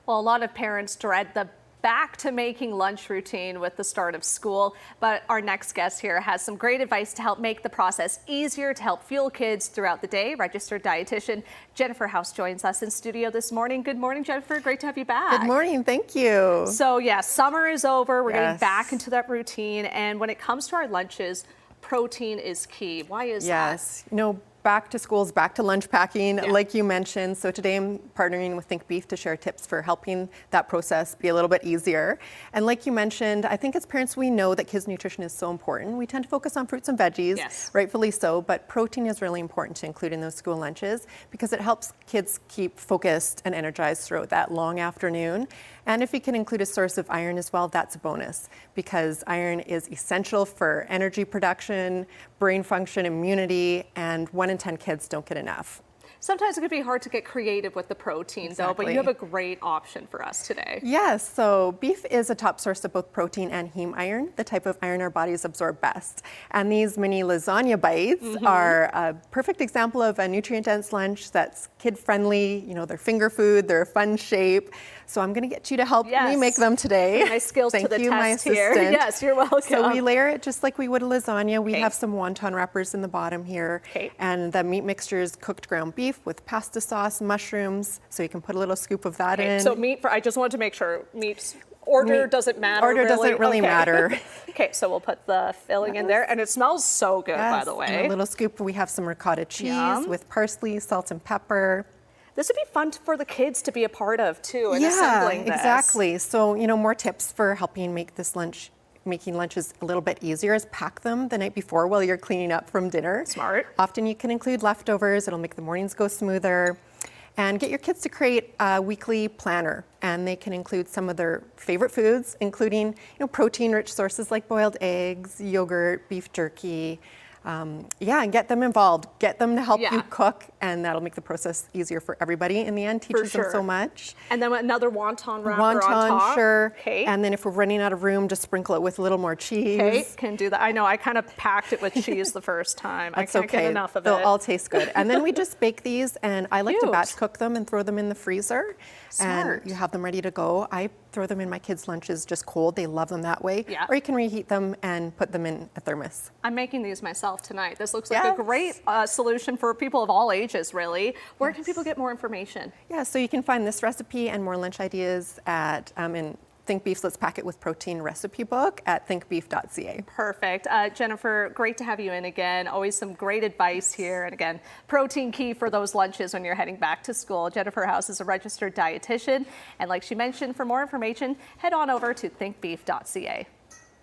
Well, a lot of parents dread the back to making lunch routine with the start of school, but our next guest here has some great advice to help make the process easier to help fuel kids throughout the day. Registered dietitian Jennifer House joins us in studio this morning. Good morning, Jennifer. Great to have you back. Good morning. Thank you. So yeah, summer is over. We're getting back into that routine, and when it comes to our lunches, protein is key. Why is that? Yes. Back to schools, back to lunch packing, like you mentioned. So today I'm partnering with Think Beef to share tips for helping that process be a little bit easier. And like you mentioned, I think as parents, we know that kids' nutrition is so important. We tend to focus on fruits and veggies, rightfully so, but protein is really important to include in those school lunches because it helps kids keep focused and energized throughout that long afternoon. And if you can include a source of iron as well, that's a bonus because iron is essential for energy production, brain function, immunity, and 1 in 10 kids don't get enough. Sometimes it can be hard to get creative with the protein, though, but you have a great option for us today. Yes, so beef is a top source of both protein and heme iron, the type of iron our bodies absorb best. And these mini lasagna bites are a perfect example of a nutrient-dense lunch that's kid-friendly. They're finger food, they're a fun shape. So I'm going to get you to help me make them today. My skills Thank to the you, test my here. assistant. Yes, you're welcome. So we layer it just like we would a lasagna. We have some wonton wrappers in the bottom here. And the meat mixture is cooked ground beef with pasta sauce, mushrooms. So you can put a little scoop of that in. So I just wanted to make sure meat doesn't matter. Order doesn't really matter. Okay, so we'll put the filling in there, and it smells so good, by the way. And a little scoop, we have some ricotta cheese with parsley, salt, and pepper. This would be fun for the kids to be a part of too, in assembling this. Exactly. So, more tips for helping make this making lunches a little bit easier is pack them the night before while you're cleaning up from dinner. Smart. Often you can include leftovers. It'll make the mornings go smoother. And get your kids to create a weekly planner, and they can include some of their favorite foods, including protein-rich sources like boiled eggs, yogurt, beef jerky. And get them involved. Get them to help you cook, and that'll make the process easier for everybody. In the end, teaches them so much. And then another wonton wrapper on top. Sure. And then if we're running out of room, just sprinkle it with a little more cheese. Okay, can do that. I know, I kind of packed it with cheese the first time. I can't get enough of it. They'll all taste good. And then we just bake these, and I like to batch cook them and throw them in the freezer. Smart. And you have them ready to go. I throw them in my kids' lunches just cold. They love them that way. Or you can reheat them and put them in a thermos. I'm making these myself tonight. This looks like a great solution for people of all ages, really. Where can people get more information? Yeah, so you can find this recipe and more lunch ideas at in Think Beef's Let's Pack It with Protein recipe book at thinkbeef.ca. Perfect. Jennifer, great to have you in again. Always some great advice here. And again, protein key for those lunches when you're heading back to school. Jennifer House is a registered dietitian. And like she mentioned, for more information, head on over to thinkbeef.ca.